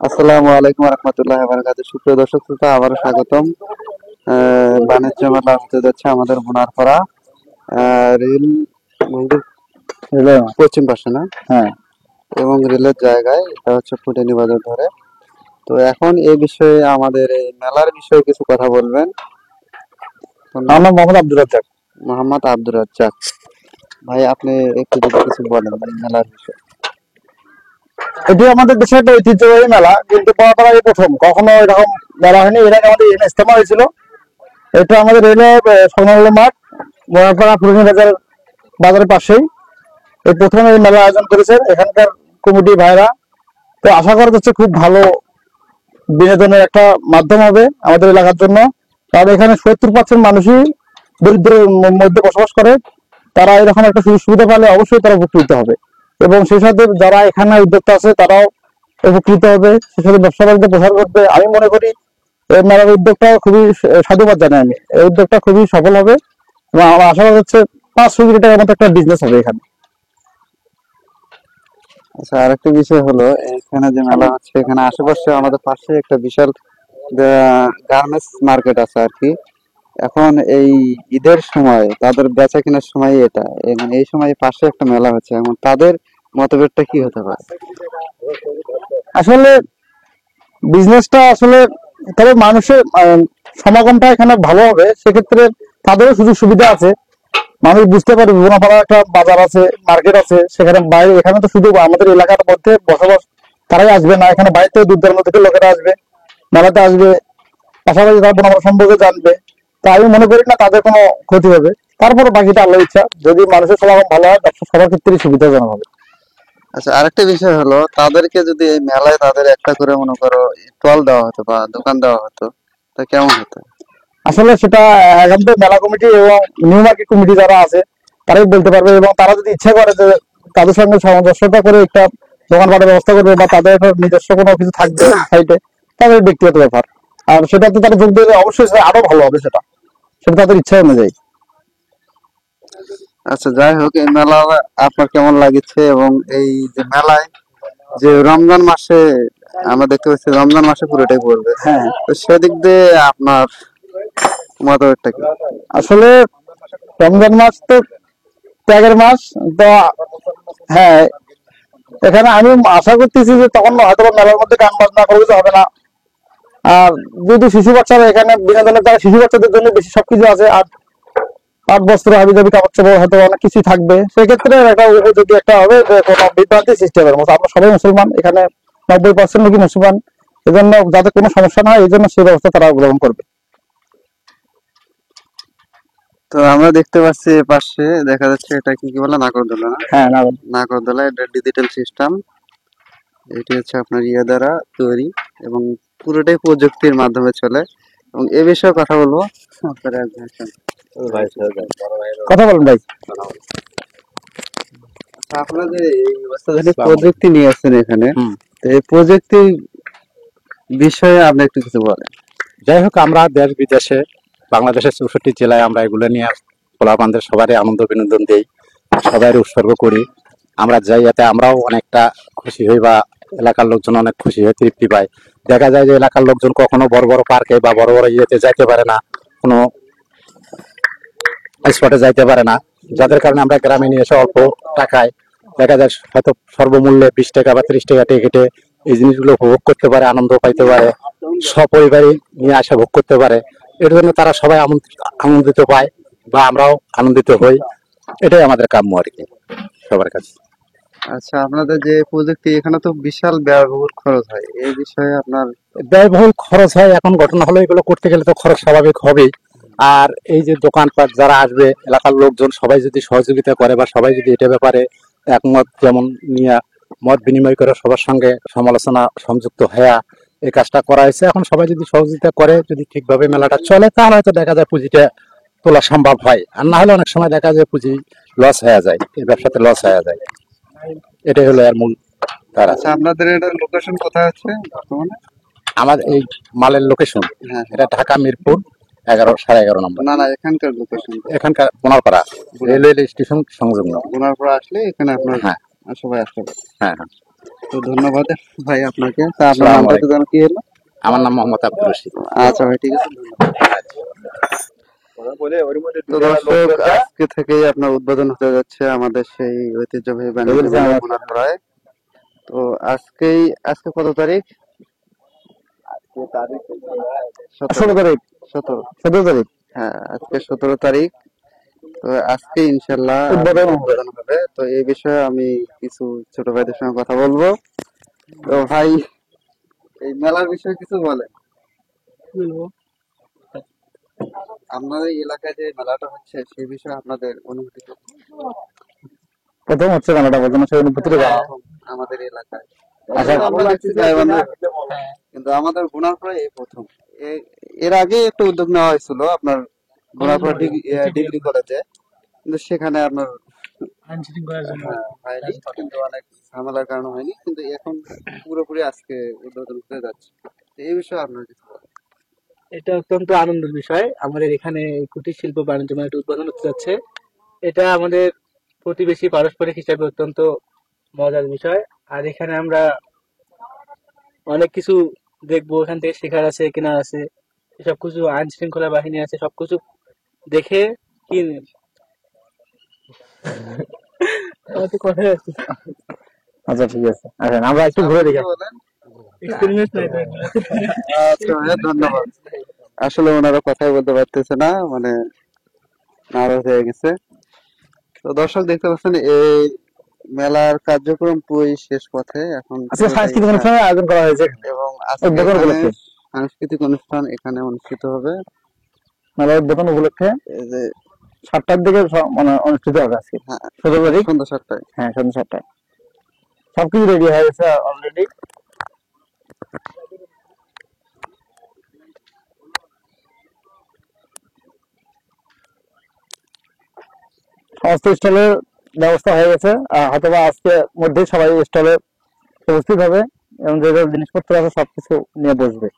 আসসালামু আলাইকুম রহমতুল্লাহ বারাকাতুহু। সুপ্রিয় দর্শক শ্রোতা, আবারও স্বাগতম। বাণিজ্য মেলা হতে যাচ্ছে আমাদের বোনারপাড়া রেল মন্দির পশ্চিম পাশে না? হ্যাঁ, এবং রেলের জায়গায় এটা হচ্ছে ফুটানি বাজার ধরে। তো এখন এই বিষয়ে আমাদের এই মেলার বিষয়ে কিছু কথা বলবেন। আমার নাম মোহাম্মদ আব্দুর রাজ্জাক। মোহাম্মদ আব্দুর রাজ্জাক ভাই, আপনি একটু যদি কিছু বলেন এই মেলার বিষয়ে। এটি আমাদের দেশে একটা ঐতিহ্যবাহী মেলা, কিন্তু বড়পাড়া এই প্রথম, কখনো এরকম মেলা হয়নি। এর আগে আমাদের ইজতেমা হয়েছিল। এটা আমাদের রেলে সংলগ্ন মাঠ, বড়পাড়া পুরানি বাজার বাজারের পাশেই এই প্রথম এই মেলা আয়োজন করেছেন এখানকার কমিটি ভাইরা। তো আশা করা যাচ্ছে খুব ভালো বিনোদনের একটা মাধ্যম হবে আমাদের এলাকার জন্য। কারণ এখানে 70% মানুষই দরিদ্রের মধ্যে বসবাস করে। তারা এরকম একটা সুযোগ সুবিধা পেলে অবশ্যই তারা উপকৃত হবে, এবং সেই সাথে যারা এখানে উদ্যোক্তা আছে তারাও উপকৃত হবে, সেই সাথে ব্যবসা বাণিজ্য প্রসার করবে। আমি মনে করি এই মেলার উদ্যোগটা খুবই সাধুবাদ জানাই আমি। এই উদ্যোগটা খুবই সফল হবে এবং আমার আশা করা হচ্ছে 500 কোটি টাকার মতো একটা বিজনেস হবে এখানে। আচ্ছা, আরেকটা বিষয় হলো, এখানে যে মেলা হচ্ছে এখানে আশেপাশে আমাদের পাশে একটা বিশাল গার্মেন্টস মার্কেট আছে আর কি। এখন এই ঈদের সময় তাদের বেচা কেনার সময় এটা, মানে এই সময় পাশে একটা মেলা হচ্ছে, এখন তাদের মতভেদটা কি হতে পারে? আসলে বিজনেসটা আসলে, তবে মানুষের সমাগমটা এখানে ভালো হবে, সেক্ষেত্রে তাদেরও সুযোগ সুবিধা আছে। মানুষ বুঝতে পারবে বোনাপাড়া একটা বাজার আছে, মার্কেট আছে, সেখানে বাইরে, এখানে তো শুধু আমাদের এলাকার মধ্যে বসবাস তারাই আসবে না, এখানে বাইরে থেকে দূর দূরান্ত থেকে লোকেরা আসবে, মেলাতে আসবে, পাশাপাশি তারা বোনাপাড়া সম্পর্কে জানবে। তা আমি মনে করি না তাদের কোনো ক্ষতি হবে। তারপরে বাকিটা আল্লাহর ইচ্ছা, যদি মানুষের সমাগম ভালো হয় ব্যবসা সবার ক্ষেত্রেই সুবিধাজনক হবে। আচ্ছা, আরেকটা বিষয় হলো, তাদেরকে যদি এই মেলায় তাদের একটা করে মনে করো স্টল দেওয়া হতো বা দোকান দেওয়া হতো, তা কেমন হতো? আসলে সেটা একান্ত মেলা কমিটি এবং নিউ মার্কেট কমিটি যারা আছে তারাই বলতে পারবে, এবং তারা যদি ইচ্ছা করে যে তাদের সঙ্গে সামঞ্জস্যতা করে একটা দোকানপাটের ব্যবস্থা করবে বা তাদের একটা নিজস্ব কোনো কিছু থাকবে সাইটে, তাদের ব্যক্তিগত ব্যাপার। আর সেটাতে তারা যোগ দিলে অবশ্যই আরো ভালো হবে, সেটা সেটা তাদের ইচ্ছা অনুযায়ী। আচ্ছা, যাই হোক, এই মেলা আপনার কেমন লাগছে? এবং এই যে মেলায় যে রমজান মাসে আমরা দেখতে পাচ্ছি, রমজান মাসে পুরোটাই পড়বে, হ্যাঁ, তো সেদিক দিয়ে আপনার মতামতটা কি? আসলে রমজান মাস তো ত্যাগের মাস। তো হ্যাঁ, এখানে আমি আশা করতেছি যে তখন হয়তো মেলার মধ্যে গান বাজনা কোনো কিছু হবে না। আর যেহেতু শিশু বাচ্চারা এখানে বিনোদনের দ্বারা, শিশু বাচ্চাদের জন্য বেশি সবকিছু আছে। আর 8 বছর হাবি জাবি কাপড় চাপড় হয়তো অনেক কিছুই থাকবে, সেক্ষেত্রে একটা উপযোগী একটা হবে যে কোনো বিভ্রান্তি সৃষ্টি হবে না। আমরা সবাই মুসলমান, এখানে 90% নাকি মুসলমান, এজন্য যাতে কোনো সমস্যা না হয় এই জন্য সেই ব্যবস্থা তারা গ্রহণ করবে। তো আমরা দেখতে পাচ্ছি পাশে দেখা যাচ্ছে, এটা কি কি বলে, নাগরদোলা না? হ্যাঁ, না, নাগরদোলা, এটা ডিজিটাল সিস্টেম। এটি হচ্ছে আপনার দ্বারা তৈরি এবং পুরোটাই প্রযুক্তির মাধ্যমে চলে। এবং এ বিষয়ে কথা বলবো আপনারা একজন আছেন। কথা বলেন ভাই। আচ্ছা, আপনাদের এই অত্যাধুনিক প্রযুক্তি নিয়ে আসছেন এখানে, তো এই প্রযুক্তি বিষয়ে আপনি একটু কিছু বলেন। যাই হোক, আমরা দেশ বিদেশে বাংলাদেশের 64 জেলায় আমরা এগুলো নিয়ে পোলাপানদের সবারই আনন্দ বিনোদন দেই, সবাই উৎসর্গ করি। আমরা যাই, এতে আমরাও অনেকটা খুশি হই বা এলাকার লোকজন অনেক খুশি হয়ে তৃপ্তি পায়। দেখা যায় যে এলাকার লোকজন কখনো বড় বড় পার্কে বা বড় বড় ইয়েতে যাইতে পারে না, কোনো স্পটে যাইতে পারে না, যাদের কারণে আমরা গ্রামে নিয়ে এসে অল্প টাকায়, দেখা যায় হয়তো সর্বমূল্যে 20 টাকা বা 30 টাকা টিকিটে এই জিনিসগুলো উপভোগ করতে পারে, আনন্দ পাইতে পারে, সপরিবারই নিয়ে আসা ভোগ করতে পারে। এর জন্য তারা সবাই আনন্দিত পায় বা আমরাও আনন্দিত হই। এটাই আমাদের কাম্য আর কি সবার কাছে। আচ্ছা, আপনাদের যে প্রযুক্তি, এখানে তো বিশাল ব্যয়বহুল খরচ হয়, এই বিষয়ে আপনার? ব্যয়বহুল খরচ হয়, এখন ঘটনা হলো এগুলো করতে গেলে তো খরচ স্বাভাবিক হবেই। আর এই যে দোকানপাট যারা আসবে, এলাকার লোকজন সবাই যদি সহযোগিতা করে বা সবাই যদি এটা ব্যাপারে একমত, যেমন নিয়ে মত বিনিময় করে সবার সঙ্গে সমালোচনা সংযুক্ত হয়ে এই কাজটা করা হয়েছে। এখন সবাই যদি সহযোগিতা করে, যদি ঠিকভাবে মেলাটা চলে, তাহলে হয়তো দেখা যায় পুঁজিটা তোলা সম্ভব হয়। আর না হলে অনেক সময় দেখা যায় পুঁজি লস হয়ে যায়, এই ব্যবসাতে লস হয়ে যায়। এটাই হলো এর মূল তারা। আচ্ছা, আপনাদের এটা লোকেশন কোথায় আছে বর্তমানে? আমার এই মালের লোকেশন, হ্যাঁ, এটা ঢাকা মিরপুর 11 11.5 নম্বর। না না, এখানকার লোকেশন। এখানকার বোনারপাড়া রেলওয়ে স্টেশন সংলগ্ন। বোনারপাড়া আসলে এখানে আপনার হ্যাঁ, সবাই আসতে পারে। হ্যাঁ, হ্যাঁ। তো ধন্যবাদ ভাই আপনাকে। তা আপনার আসসালামু নামটা তো আলাইকুম। যেন কি হলো? আমার নাম মোহাম্মদ আব্দুর রশিদ। আচ্ছা ভাই, ঠিক আছে, ধন্যবাদ। তো দর্শক, আজকে থেকেই আপনার উদ্বোধন হতে যাচ্ছে আমাদের সেই ঐতিহ্যবাহী বাণিজ্য মেলা বোনারপাড়ায়। তো আজকে কত তারিখ? 16 তারিখ, 17। 17 তারিখ হ্যাঁ, আজকে 17 তারিখ। তো আজকে ইনশাল্লাহ উদ্বোধন হবে। উদ্বোধন হবে। তো এই বিষয়ে আমি কিছু ছোট ভাইদের সঙ্গে কথা বলবো। তো ভাই, এই মেলার বিষয়ে কিছু বলেন। আপনাদের এই এলাকায় যে মেলাটা হচ্ছে সেই বিষয়ে আপনাদের অনুভূতি কি? প্রথম হচ্ছে মেলাটা, প্রথম হচ্ছে অনুভূতিটা জানাও। প্রথম আমাদের এলাকায় আচ্ছা, আসলে আমরা দেখছি গাইবান্ধা, কিন্তু আমাদের বোনারপাড়া এই প্রথম। এর আগে একটা উদ্যোগ নেওয়া হয়েছিল আপনার বোনারপাড়া ডিগ্রি কলেজে, কিন্তু সেখানে আপনার হয়নি, কিন্তু অনেক ঝামেলার কারণে হয়নি, কিন্তু এখন পুরোপুরি আজকে উদ্বোধন হতে যাচ্ছে। তো এই বিষয়ে আপনার কিছু বলেন। এটা অত্যন্ত আনন্দের বিষয়। আমাদের এখানে এই কুটির শিল্প বাণিজ্য মেলাটি উদ্বোধন হতে যাচ্ছে। এটা আমাদের প্রতিবেশী পারস্পরিক হিসাবে অত্যন্ত মজার বিষয়। আর এখানে আমরা অনেক কিছু দেখবো, এখান থেকে শেখার আছে, কেনার আছে, সব কিছু আইন শৃঙ্খলা বাহিনী আছে, সবকিছু দেখে কি আমার তো কথাই আছে, আচ্ছা ঠিক আছে, আচ্ছা আমরা একটু ঘুরে আপনি দেখি। কি বলেন? এক্সপেরিমেন্ট নাই তো এগুলো। আচ্ছা ভাইয়া, ধন্যবাদ। আসলে ওনারা কথাই বলতে পারতেছে না, মানে নারাজ হয়ে গেছে। তো দর্শক, দেখতে পাচ্ছেন এই মেলার কার্যক্রম পুরোই শেষ পথে এখন, আজকে পুরোটাই। সাংস্কৃতিক হ্যাঁ, অনুষ্ঠানের আয়োজন করা হয়েছে এখানে। এবং আজকে উদ্বোধন এখানে উপলক্ষে, সাংস্কৃতিক অনুষ্ঠান এখানে অনুষ্ঠিত হবে। মেলার উদ্বোধন উপলক্ষে এই যে, 7টার দিকে মানে অনুষ্ঠিত হবে আজকে, হ্যাঁ, 17 তারিখ। সন্ধ্যা 7টায়। হ্যাঁ, সন্ধ্যা 7টায় সবকিছু রেডি হয়ে গেছে অলরেডি। সমস্ত স্টলের ব্যবস্থা হয়ে গেছে, হয়তোবা আজকে মধ্যেই সবাই স্টলে উপস্থিত হবে এবং যে যে জিনিসপত্র আছে সবকিছু নিয়ে বসবে।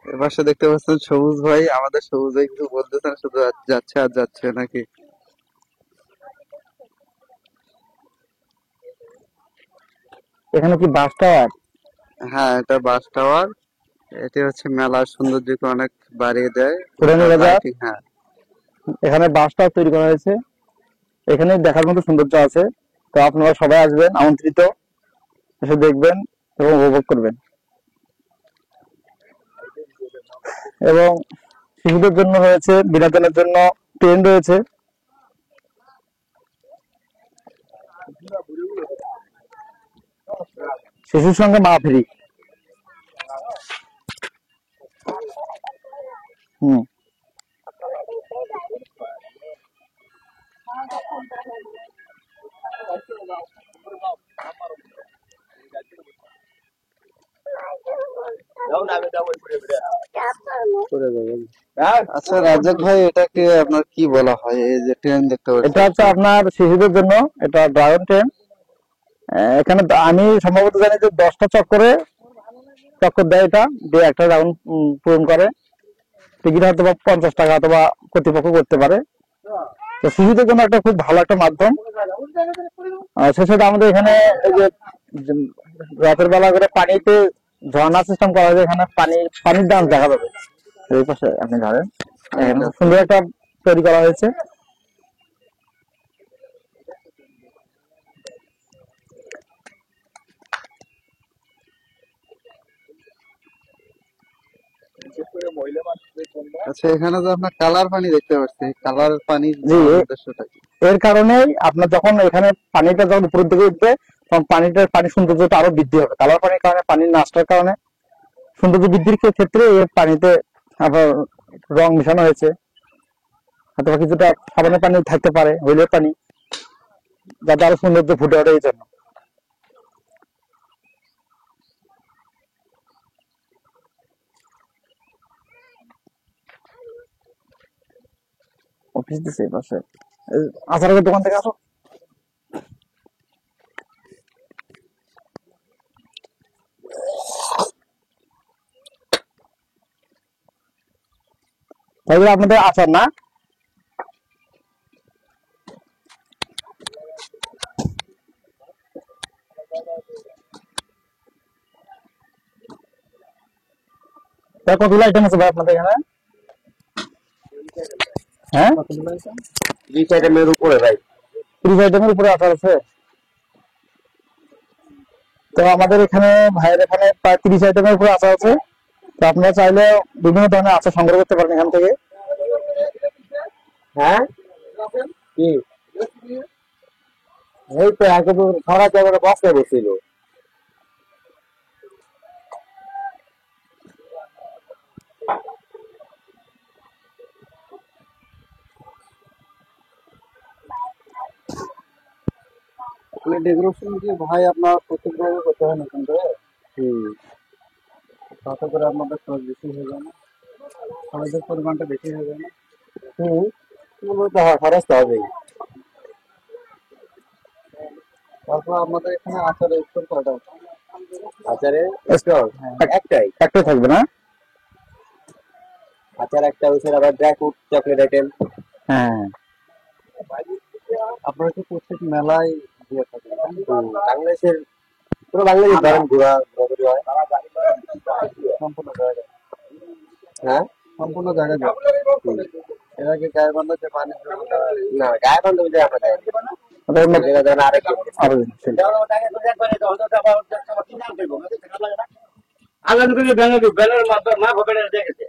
এবার সে দেখতে পাচ্ছেন সবুজ ভাই, আমাদের সবুজ ভাই কিছু বলতেছে না, শুধু যাচ্ছে আর যাচ্ছে নাকি? এখানে কি বাস টাওয়ার? হ্যাঁ, এটা বাস টাওয়ার। এটি হচ্ছে মেলার সৌন্দর্যকে অনেক বাড়িয়ে দেয়। পুরানি আর বাজার, লাইটিং, হ্যাঁ। এখানে বাস টাওয়ার তৈরি করা হয়েছে। এখানে দেখার মতো সৌন্দর্য আছে। তো আপনারা সবাই আসবেন, আমন্ত্রিত, এসে দেখবেন এবং উপভোগ করবেন। এবং শিশুদের জন্য রয়েছে, বিনোদনের জন্য ট্রেন রয়েছে। শিশুর সঙ্গে মা ফ্রি। হুম। আচ্ছা রাজ্জাক ভাই, এটাকে আপনার কি বলা হয়, এই যে ট্রেন দেখতে এটা পাচ্ছি? হচ্ছে আপনার শিশুদের জন্য, এটা ড্রাগন ট্রেন। এখানে আমি সম্ভবত জানি যে 10টা চক্কর দেয়, এটা দিয়ে একটা রাউন্ড পূরণ করে। টিকিট হয়তো বা 50 টাকা অথবা কর্তৃপক্ষ করতে পারে। তো শিশুদের জন্য একটা খুব ভালো একটা মাধ্যম। সে সাথে আমাদের এখানে এই যে যে রাতের বেলা করে পানিতে ঝর্ণা সিস্টেম করা হয়েছে, এখানে পানির ডান্স দেখা যাবে। এই পাশে আপনি ধরেন, এখানে আচ্ছা, সুন্দর একটা তৈরি করা হয়েছে। আচ্ছা, এখানে তো আপনার কালার পানি দেখতে পাচ্ছি, কালার পানি জি, দেওয়ার উদ্দেশ্যটা কি? এর কারণেই আপনার যখন এখানে পানিটা যখন উপরের দিকে উঠবে, তখন পানির সৌন্দর্যটা আরো বৃদ্ধি হবে। কালার পানির কারণে, পানির নাচটার কারণে সৌন্দর্য বৃদ্ধির ক্ষেত্রে এর পানিতে আবার রং মেশানো হয়েছে। অথবা কিছুটা সাবানের পানি থাকতে পারে, হইলের পানি, যাতে আরো সৌন্দর্য ফুটে ওঠে এই জন্য। অফিস দিছে এই পাশে, আচারের দোকান থেকে আসো। তাহলে আপনাদের আচার না? তা কতগুলো আইটেম আছে ভাই আপনাদের এখানে? হ্যাঁ, 20 আইটেমের উপরে ভাই। 30 আইটেমের উপরে আচার আছে। তো আমাদের এখানে ভাইয়ের এখানে প্রায় 30 আইটেমের উপরে আচার আছে। তো আপনারা চাইলে বিভিন্ন ধরনের আচার সংগ্রহ করতে পারেন এখান থেকে। হ্যাঁ কি এই তো আগে তো সারা জায়গাটা বস্তায় বসছিল। ডেকোরেশন কি ভাই আপনার প্রত্যেক জায়গায় করতে হয় নতুন করে? তাতে করে আপনাদের খরচ বেশি হয়ে যায় না? খরচের পরিমাণটা বেশি হয়ে যায় না? খরচ তো হবেই। তারপর আমাদের এখানে আচারের স্টোর কয়টা আছে? আচারের স্টোর একটাই একটাই থাকবে না? আচার একটা হচ্ছে, আবার ড্রাই ফ্রুট চকলেট আইটেম। হ্যাঁ, আপনারা কি প্রত্যেক মেলায় দিয়ে থাকেন? বাংলাদেশের পুরো বাংলাদেশ ধরেন ঘোরাঘুরি হয় সম্পূর্ণ জায়গায়। হ্যাঁ সম্পূর্ণ জায়গায় এর আগে গায়ে বান্ধব যে বাণিজ্য না গায়ে বান্ধব যে আমরা আরেক আলাদা করে ব্যানার মাধ্যমে মা ভোটার দেখেছে